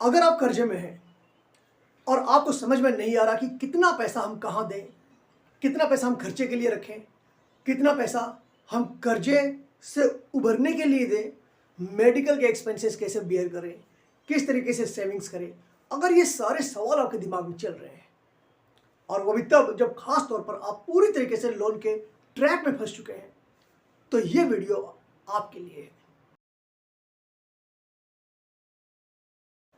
अगर आप कर्जे में हैं और आपको समझ में नहीं आ रहा कि कितना पैसा हम कहाँ दें, कितना पैसा हम खर्चे के लिए रखें, कितना पैसा हम कर्जे से उभरने के लिए दें, मेडिकल के एक्सपेंसेस कैसे बियर करें, किस तरीके से सेविंग्स करें, अगर ये सारे सवाल आपके दिमाग में चल रहे हैं और वो भी तब जब खास तौर पर आप पूरी तरीके से लोन के ट्रैक में फंस चुके हैं, तो ये वीडियो आपके लिए है।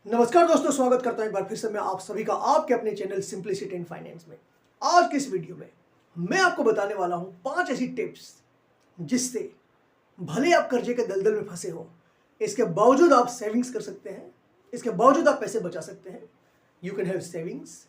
नमस्कार दोस्तों, स्वागत करता हूं एक बार फिर से मैं आप सभी का आपके अपने चैनल सिंप्लिसिटी इन फाइनेंस में। आज की इस वीडियो में मैं आपको बताने वाला हूं 5 ऐसी टिप्स जिससे भले आप कर्जे के दलदल में फंसे हो, इसके बावजूद आप सेविंग्स कर सकते हैं, इसके बावजूद आप पैसे बचा सकते हैं, यू कैन हैव सेविंग्स।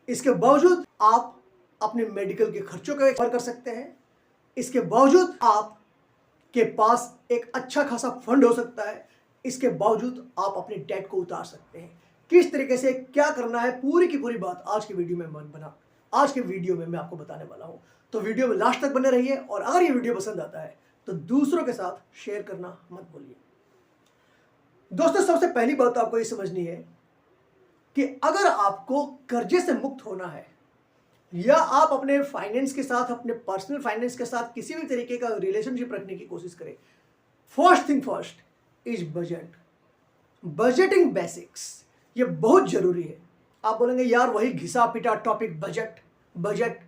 इसके बावजूद आप अपने मेडिकल के खर्चों का कवर कर सकते हैं, इसके बावजूद आप के पास एक अच्छा खासा फंड हो सकता है, इसके बावजूद आप अपने डेट को उतार सकते हैं। किस तरीके से क्या करना है, पूरी की पूरी बात आज के वीडियो में मैं आपको बताने वाला हूं। तो वीडियो में लास्ट तक बने रहिए और अगर ये वीडियो पसंद आता है तो दूसरों के साथ शेयर करना मत भूलिए। दोस्तों, सबसे पहली बात आपको ये समझनी है कि अगर आपको कर्जे से मुक्त होना है या आप अपने फाइनेंस के साथ, अपने पर्सनल फाइनेंस के साथ किसी भी तरीके का रिलेशनशिप रखने की कोशिश करें, first thing first is budgeting basics. ये बहुत जरूरी है। आप बोलेंगे यार वही घिसा पिटा टॉपिक, बजट।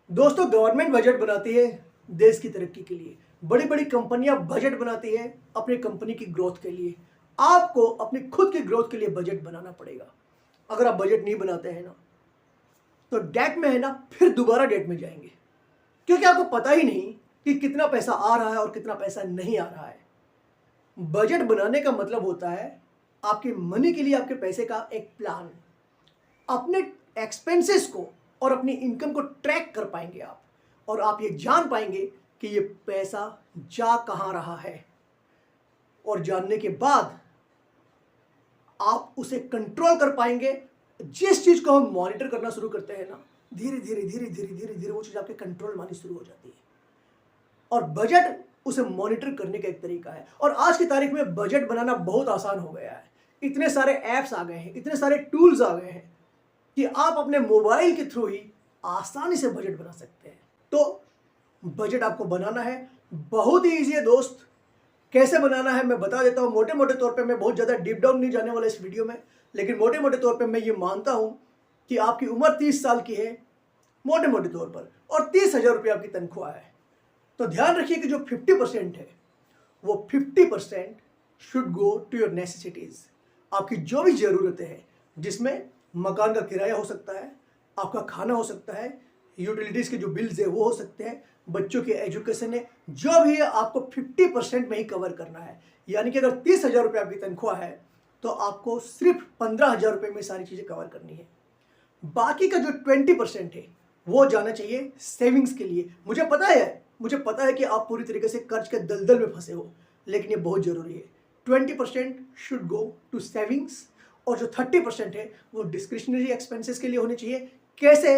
दोस्तों, गवर्नमेंट बजट बनाती है देश की तरक्की के लिए, बड़ी बड़ी कंपनियां बजट बनाती है अपनी कंपनी की ग्रोथ के लिए। आपको अपनी खुद की ग्रोथ के लिए बजट बनाना पड़ेगा। अगर आप बजट नहीं बनाते हैं ना तो डेट में है ना, फिर दोबारा डेट में जाएंगे, क्योंकि आपको पता ही नहीं कि कितना पैसा आ रहा है और कितना पैसा नहीं आ रहा है। बजट बनाने का मतलब होता है आपके मनी के लिए, आपके पैसे का एक प्लान। अपने एक्सपेंसेस को और अपनी इनकम को ट्रैक कर पाएंगे आप, और आप ये जान पाएंगे कि ये पैसा जा कहां रहा है, और जानने के बाद आप उसे कंट्रोल कर पाएंगे। जिस चीज को हम मॉनिटर करना शुरू करते हैं ना, धीरे धीरे वो चीज आपके कंट्रोल में आनी शुरू हो जाती है, और बजट उसे मॉनिटर करने का एक तरीका है। और आज की तारीख में बजट बनाना बहुत आसान हो गया है। इतने सारे ऐप्स आ गए हैं, इतने सारे टूल्स आ गए हैं कि आप अपने मोबाइल के थ्रू ही आसानी से बजट बना सकते हैं। तो बजट आपको बनाना है, बहुत ही ईजी है दोस्त। कैसे बनाना है मैं बता देता हूं मोटे मोटे तौर पे। मैं बहुत ज़्यादा डीप डाउन नहीं जाने वाला इस वीडियो में, लेकिन मोटे मोटे तौर पे मैं ये मानता हूं कि आपकी उम्र 30 साल की है मोटे मोटे तौर पर, और 30,000 रुपये आपकी तनख्वाह है। तो ध्यान रखिए कि जो 50% है वो 50% should go to your necessities. आपकी जो भी ज़रूरतें हैं, जिसमें मकान का किराया हो सकता है, आपका खाना हो सकता है, यूटिलिटीज़ के जो बिल्स है वो हो सकते हैं, बच्चों की एजुकेशन है, जो भी है आपको 50% में ही कवर करना है। यानी कि अगर 30,000 रुपये आपकी तनख्वाह है तो आपको सिर्फ 15,000 रुपये में सारी चीज़ें कवर करनी है। बाकी का जो 20% है वो जाना चाहिए सेविंग्स के लिए। मुझे पता है कि आप पूरी तरीके से कर्ज के दलदल में फंसे हो, लेकिन ये बहुत ज़रूरी है। 20% शुड गो टू सेविंग्स, और जो 30% है वो डिस्क्रिशनरी एक्सपेंसेस के लिए होने चाहिए। कैसे,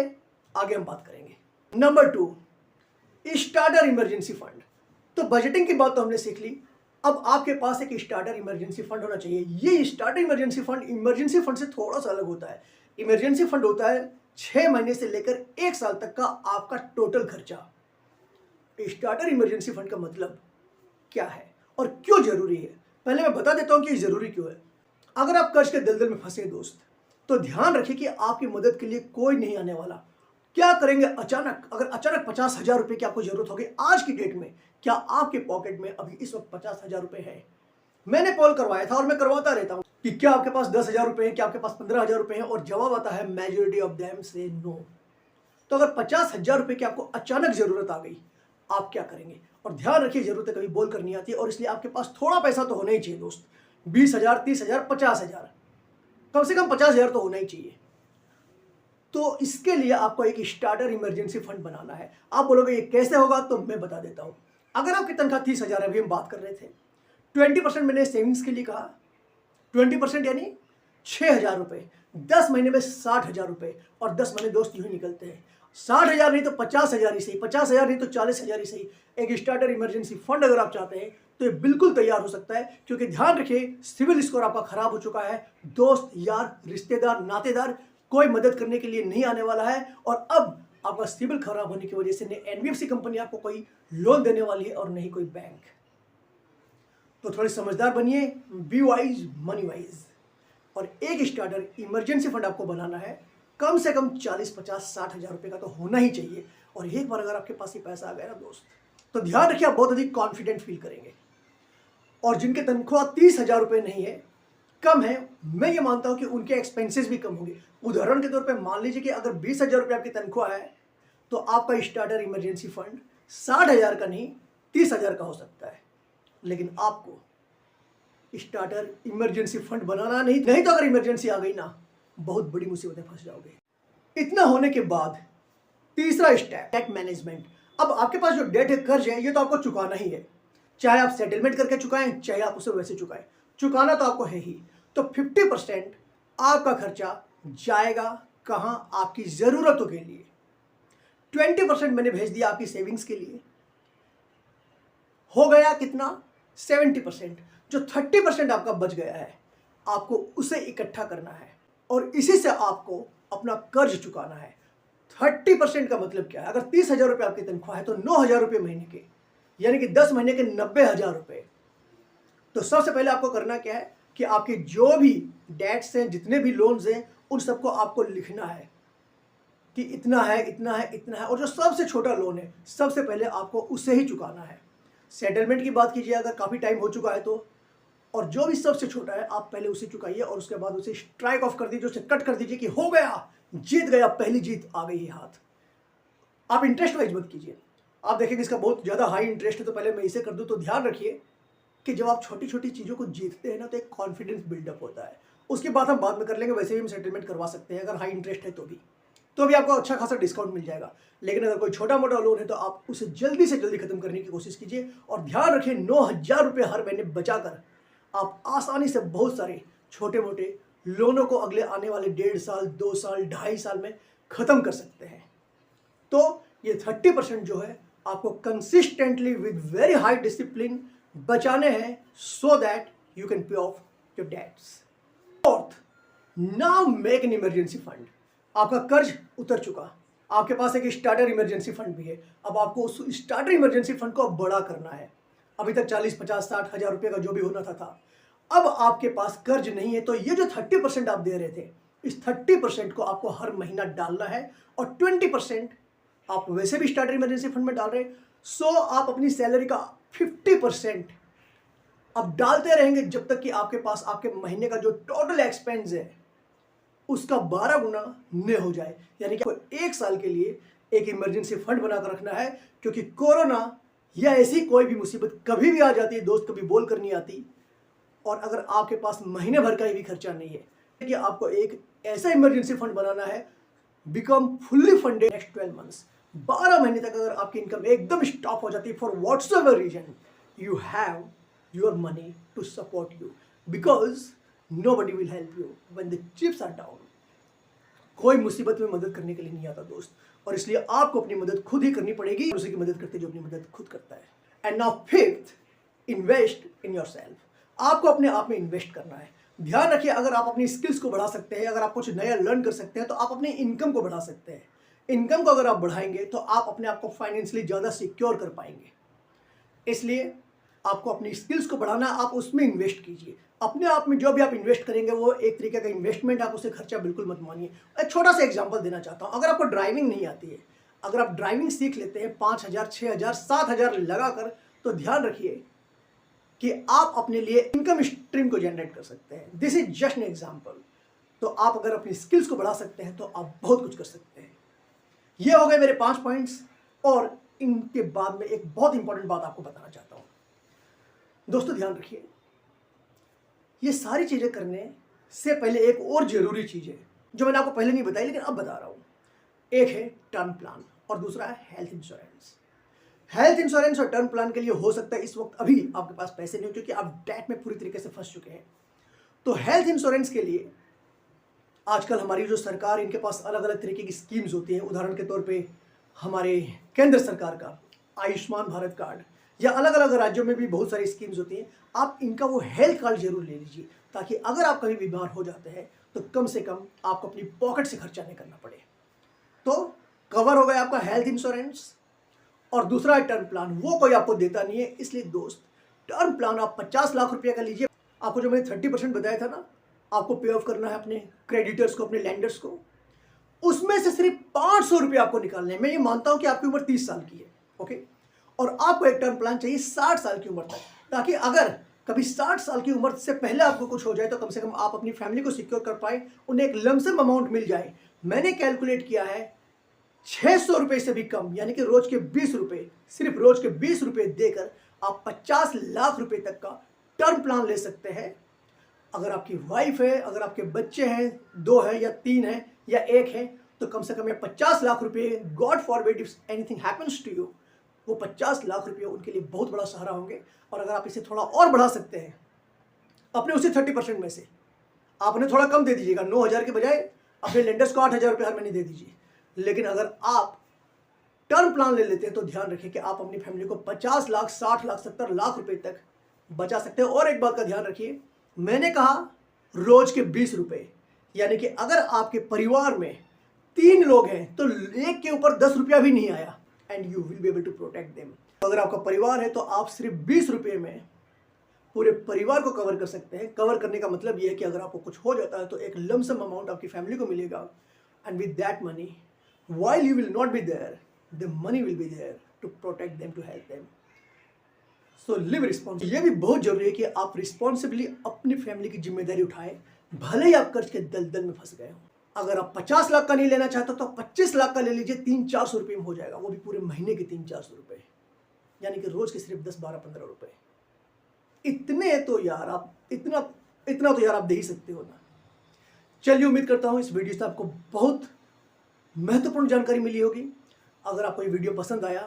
आगे हम बात करेंगे। Number 2, starter emergency fund. तो बजटिंग की बात तो हमने सीख ली, अब आपके पास एक स्टार्टर इमरजेंसी फंड होना चाहिए। ये स्टार्टर इमरजेंसी फंड से थोड़ा सा अलग होता है। इमरजेंसी फंड होता है 6 महीने से लेकर 1 साल तक का आपका टोटल खर्चा। स्टार्टर इमरजेंसी फंड का मतलब क्या है और क्यों जरूरी है, पहले मैं बता देता हूं कि ये जरूरी क्यों है। अगर आप कर्ज के दलदल में फंसे दोस्त, तो ध्यान रखिए कि आपकी मदद के लिए कोई नहीं आने वाला। क्या करेंगे अचानक, अगर अचानक 50,000 रुपये की आपको जरूरत होगी आज की डेट में, क्या आपके पॉकेट में अभी इस वक्त 50,000 रुपये है? मैंने पोल करवाया था और मैं करवाता रहता हूं कि क्या आपके पास 10,000 रुपये है, क्या आपके पास 15,000 रुपये है, और जवाब आता है मेजॉरिटी ऑफ देम से नो। तो अगर 50,000 रुपये की आपको अचानक जरूरत आ गई, आप क्या करेंगे? और ध्यान रखिए, जरूरतें कभी बोल कर नहीं आती, और इसलिए आपके पास थोड़ा पैसा तो होना ही चाहिए दोस्त। 20,000, 30,000, 50,000, कम से कम 50,000 तो होना ही चाहिए। तो इसके लिए आपको एक स्टार्टर इमरजेंसी फंड बनाना है। आप बोलोगे ये कैसे होगा, तो मैं बता देता हूं। अगर आपकी तनख्वाह 30,000 है, अभी हम बात कर रहे थे, 20% मैंने सेविंग्स के लिए कहा। 20% यानी 6,000 रुपये, 10 महीने में 60,000 रुपये, और 10 महीने दोस्त यूं ही निकलते हैं। 60,000 नहीं तो 50,000 ही सही, 50,000 नहीं तो 40,000 ही सही। एक स्टार्टर इमरजेंसी फंड अगर आप चाहते हैं तो ये बिल्कुल तैयार हो सकता है, क्योंकि ध्यान रखिए सिविल स्कोर आपका खराब हो चुका है। दोस्त यार रिश्तेदार नातेदार कोई मदद करने के लिए नहीं आने वाला है, और अब आपका सिविल खराब होने की वजह से न एनबीएफसी कंपनी आपको कोई लोन देने वाली है और नहीं कोई बैंक। तो थोड़े समझदार बनिए, बी वाइज मनी वाइज। और एक स्टार्टर इमरजेंसी फंड आपको बनाना है, कम से कम 40-50-60 हज़ार रुपये का तो होना ही चाहिए। और एक बार अगर आपके पास ये पैसा आ गया ना दोस्त, तो ध्यान रखिए आप बहुत अधिक कॉन्फिडेंट फील करेंगे। और जिनके तनख्वाह 30,000 रुपये नहीं है, कम है, मैं ये मानता हूं कि उनके एक्सपेंसेस भी कम होंगे। उदाहरण के तौर पे मान लीजिए कि अगर 20,000 रुपये आपकी तनख्वाह है, तो आपका स्टार्टर इमरजेंसी फंड 60,000 का नहीं 30,000 का हो सकता है। लेकिन आपको स्टार्टर इमरजेंसी फंड बनाना नहीं तो अगर इमरजेंसी आ गई ना, बहुत बड़ी मुसीबत में फंस जाओगे। इतना होने के बाद तीसरा स्टेप, डेट मैनेजमेंट। अब आपके पास जो डेट है, कर्ज है, ये तो आपको चुकाना ही है, चाहे आप सेटलमेंट करके चुकाएं चाहे आप उसे वैसे चुकाएं, चुकाना तो आपको है ही। तो 50% आपका खर्चा जाएगा कहां? आपकी जरूरतों के लिए। 20% मैंने भेज दिया आपकी सेविंग्स के लिए। हो गया कितना? 70%। जो 30% आपका बच गया है, आपको उसे इकट्ठा करना है और इसी से आपको अपना कर्ज चुकाना है। 30% का मतलब क्या है? अगर 30,000 रुपये आपकी तनख्वाह है, तो 9,000 रुपये महीने के, यानी कि 10 महीने के 90,000 रुपये। तो सबसे पहले आपको करना क्या है कि आपके जो भी डेट्स हैं, जितने भी लोन्स हैं, उन सबको आपको लिखना है कि इतना है, इतना है, इतना है। और जो सबसे छोटा लोन है, सबसे पहले आपको उसे ही चुकाना है। सेटलमेंट की बात कीजिए अगर काफ़ी टाइम हो चुका है तो, और जो भी सबसे छोटा है आप पहले उसे चुकाइए और उसके बाद उसे स्ट्राइक ऑफ कर दीजिए, उसे कट कर दीजिए कि हो गया, जीत गया, पहली जीत आ गई है हाथ। आप इंटरेस्ट वाइज मत कीजिए। आप देखेंगे इसका बहुत ज़्यादा हाई इंटरेस्ट है, तो पहले मैं इसे कर दूँ। तो ध्यान रखिए कि जब आप छोटी छोटी चीज़ों को जीतते हैं ना, तो एक कॉन्फिडेंस बिल्डअप होता है। उसकी बात हम बाद में कर लेंगे, वैसे भी हम सेटलमेंट करवा सकते हैं अगर हाई इंटरेस्ट है तो भी आपको अच्छा खासा डिस्काउंट मिल जाएगा। लेकिन अगर कोई छोटा मोटा लोन है तो आप उसे जल्दी से जल्दी खत्म करने की कोशिश कीजिए। और ध्यान रखिए 9,000 रुपये हर महीने बचाकर आप आसानी से बहुत सारे छोटे मोटे लोनों को अगले आने वाले 1.5 साल, 2 साल, 2.5 साल में ख़त्म कर सकते हैं। तो ये 30% जो है आपको consistently with very high discipline बचाने हैं, so that you can pay off your debts. Fourth, now make an emergency fund. आपका कर्ज उतर चुका, आपके पास एक स्टार्टर इमरजेंसी फंड भी है। अब आपको उस स्टार्टर इमरजेंसी फंड को अब बड़ा करना है। अभी तक 40-50-60 हज़ार रुपये का जो भी होना था। अब आपके पास कर्ज नहीं है, तो ये जो 30% आप दे रहे थे, इस 30% को आपको हर महीना डालना है। और 20% आप वैसे भी स्टार्टर इमरजेंसी फंड में डाल रहे हैं, सो आप अपनी सैलरी का 50% अब डालते रहेंगे जब तक कि आपके पास आपके महीने का जो टोटल एक्सपेंस है उसका 12 गुना न हो जाए। यानी कि आपको 1 साल के लिए एक इमरजेंसी फंड बनाकर रखना है, क्योंकि कोरोना या ऐसी कोई भी मुसीबत कभी भी आ जाती है दोस्त, कभी बोल कर नहीं आती। और अगर आपके पास महीने भर का ही भी खर्चा नहीं है, कि आपको एक ऐसा इमरजेंसी फंड बनाना है, become fully funded next 12 months. 12 महीने तक अगर आपकी इनकम एकदम स्टॉप हो जाती है for whatsoever reason, you have your money to support you, because nobody will help you when the chips are down। कोई मुसीबत में मदद करने के लिए नहीं आता दोस्त, और इसलिए आपको अपनी मदद खुद ही करनी पड़ेगी, उसी की मदद करते जो अपनी मदद खुद करता है। And now fifth, invest in yourself. आपको अपने आप में इन्वेस्ट करना है। ध्यान रखिए, अगर आप अपनी स्किल्स को बढ़ा सकते हैं, अगर आप कुछ नया लर्न कर सकते हैं, तो आप अपनी इनकम को बढ़ा सकते हैं। इनकम को अगर आप बढ़ाएंगे तो आप अपने आप को फाइनेंशियली ज़्यादा सिक्योर कर पाएंगे। इसलिए आपको अपनी स्किल्स को बढ़ाना, आप उसमें इन्वेस्ट कीजिए। अपने आप में जो भी आप इन्वेस्ट करेंगे वो एक तरीके का इन्वेस्टमेंट, आप उसे खर्चा बिल्कुल मत मानिए। एक छोटा सा एग्जांपल देना चाहता हूँ। अगर आपको ड्राइविंग नहीं आती है, अगर आप ड्राइविंग सीख लेते हैं 5,000, 6,000, 7,000 लगाकर, तो ध्यान रखिए कि आप अपने लिए इनकम स्ट्रीम को जनरेट कर सकते हैं। This is just an example. तो आप अगर अपनी स्किल्स को बढ़ा सकते हैं तो आप बहुत कुछ कर सकते हैं। ये हो गए मेरे 5 पॉइंट्स, और इनके बाद में एक बहुत इंपॉर्टेंट बात आपको बताना चाहता हूँ। दोस्तों ध्यान रखिए, ये सारी चीज़ें करने से पहले एक और ज़रूरी चीज़ है जो मैंने आपको पहले नहीं बताई, लेकिन अब बता रहा हूँ। एक है टर्म प्लान और दूसरा है हेल्थ इंश्योरेंस। हेल्थ इंश्योरेंस और टर्म प्लान के लिए हो सकता है इस वक्त अभी आपके पास पैसे नहीं हो, क्योंकि आप डेट में पूरी तरीके से फंस चुके हैं। तो हेल्थ इंश्योरेंस के लिए आजकल हमारी जो सरकार, इनके पास अलग अलग तरीके की स्कीम्स होती हैं। उदाहरण के तौर पे हमारे केंद्र सरकार का आयुष्मान भारत कार्ड, या अलग अलग राज्यों में भी बहुत सारी स्कीम्स होती हैं, आप इनका वो हेल्थ कार्ड जरूर ले लीजिए, ताकि अगर आप कभी बीमार हो जाते हैं तो कम से कम आपको अपनी पॉकेट से खर्चा नहीं करना पड़े। तो कवर हो गया आपका हेल्थ इंश्योरेंस। और दूसरा है टर्म प्लान, वो कोई आपको देता नहीं है, इसलिए दोस्त टर्म प्लान आप 50 लाख रुपये का लीजिए। आपको जो मैंने 30% बताया था ना, आपको पे ऑफ करना है अपने क्रेडिटर्स को, अपने लैंडर्स को, उसमें से सिर्फ 500 रुपये आपको निकालने हैं। मैं ये मानता हूं कि आपकी उम्र 30 साल की है, ओके, और आपको एक टर्म प्लान चाहिए 60 साल की उम्र तक, ताकि अगर कभी 60 साल की उम्र से पहले आपको कुछ हो जाए तो कम से कम आप अपनी फैमिली को सिक्योर कर पाए, उन्हें एक लमसम अमाउंट मिल जाए। मैंने कैलकुलेट किया है 600 रुपये से भी कम, यानी कि रोज के 20 रुपये, सिर्फ रोज के 20 रुपये देकर आप 50 लाख रुपए तक का टर्म प्लान ले सकते हैं। अगर आपकी वाइफ है, अगर आपके बच्चे हैं, 2 हैं या 3 हैं या 1 है, तो कम से कम ये 50 लाख रुपए, God forbid if anything happens to you, वो 50 लाख रुपए उनके लिए बहुत बड़ा सहारा होंगे। और अगर आप इसे थोड़ा और बढ़ा सकते हैं अपने उसी 30% में से, आप उन्हें थोड़ा कम दे दीजिएगा, 9,000 के बजाय अपने लेंडर्स को 8,000 रुपये हर महीने दे दीजिए। लेकिन अगर आप टर्म प्लान ले लेते हैं तो ध्यान रखिए कि आप अपनी फैमिली को 50 लाख, 60 लाख, 70 लाख रुपए तक बचा सकते हैं। और एक बात का ध्यान रखिए, मैंने कहा रोज के 20 रुपये, यानी कि अगर आपके परिवार में 3 लोग हैं तो एक के ऊपर 10 रुपया भी नहीं आया, and you will be able to protect them. अगर आपका परिवार है तो आप सिर्फ 20 रुपये में पूरे परिवार को कवर कर सकते हैं। कवर करने का मतलब यह है कि अगर आपको कुछ हो जाता है तो एक लमसम अमाउंट आपकी फैमिली को मिलेगा, and with that money, while you will not be there, the money will be there to protect them, to help them. So live responsibly। ये भी बहुत जरूरी है कि आप रिस्पॉन्सिबली अपनी फैमिली की जिम्मेदारी उठाएं, भले ही आप कर्ज के दलदल में फंस गए हो। अगर आप 50 लाख का नहीं लेना चाहते तो 25 लाख का ले लीजिए, 300-400 रुपये में हो जाएगा, वो भी पूरे महीने के 300-400 रुपये, यानी कि रोज के सिर्फ 10-12-15 रुपये। इतने तो यार आप इतना तो यार आप दे ही सकते हो ना। चलिए, उम्मीद करता हूँ इस वीडियो से आपको बहुत महत्वपूर्ण जानकारी मिली होगी। अगर आपको ये वीडियो पसंद आया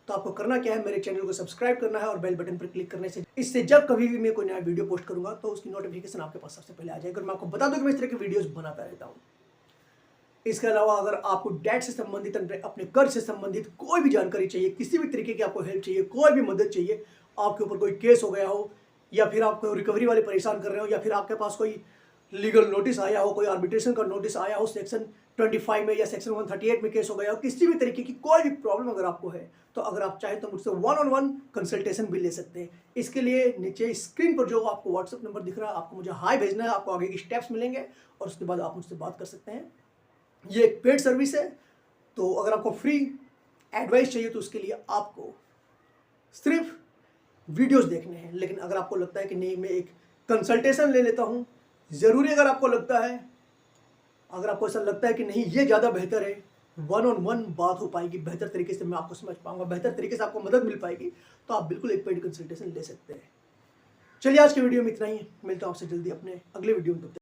तो आपको करना क्या है, मेरे चैनल को सब्सक्राइब करना है और बेल बटन पर क्लिक करने से इससे जब कभी भी मैं कोई नया वीडियो पोस्ट करूंगा तो उसकी नोटिफिकेशन आपके पास सबसे पहले आ जाएगी। और मैं आपको बता दूं कि मैं इस तरह की वीडियोस बनाता रहता हूं। इसके अलावा अगर आपको डेट से संबंधित, अपने कर्ज से संबंधित कोई भी जानकारी चाहिए, किसी भी तरीके की आपको हेल्प चाहिए, कोई भी मदद चाहिए, आपके ऊपर कोई केस हो गया हो, या फिर आपको रिकवरी वाले परेशान कर रहे हो, या फिर आपके पास कोई लीगल नोटिस आया हो, कोई आर्बिट्रेशन का नोटिस आया हो, सेक्शन 25 में या सेक्शन 138 में केस हो गया हो, किसी भी तरीके की कोई भी प्रॉब्लम अगर आपको है तो अगर आप चाहें तो मुझसे 1-on-1 कंसल्टेशन भी ले सकते हैं। इसके लिए नीचे स्क्रीन पर जो आपको व्हाट्सएप नंबर दिख रहा है, आपको मुझे हाई भेजना है, आपको आगे की स्टेप्स मिलेंगे और उसके बाद आप मुझसे बात कर सकते हैं। ये एक पेड सर्विस है, तो अगर आपको फ्री एडवाइस चाहिए तो उसके लिए आपको सिर्फ वीडियोस देखने हैं। लेकिन अगर आपको लगता है कि नहीं, मैं एक कंसल्टेशन ले लेता हूँ, ज़रूरी अगर आपको लगता है, अगर आपको ऐसा लगता है कि नहीं ये ज़्यादा बेहतर है, 1-on-1 बात हो पाएगी, बेहतर तरीके से मैं आपको समझ पाऊंगा, बेहतर तरीके से आपको मदद मिल पाएगी, तो आप बिल्कुल एक पेड कंसल्टेशन ले सकते हैं। चलिए, आज के वीडियो में इतना ही, मिलता हूँ आपसे जल्दी अपने अगले वीडियो में।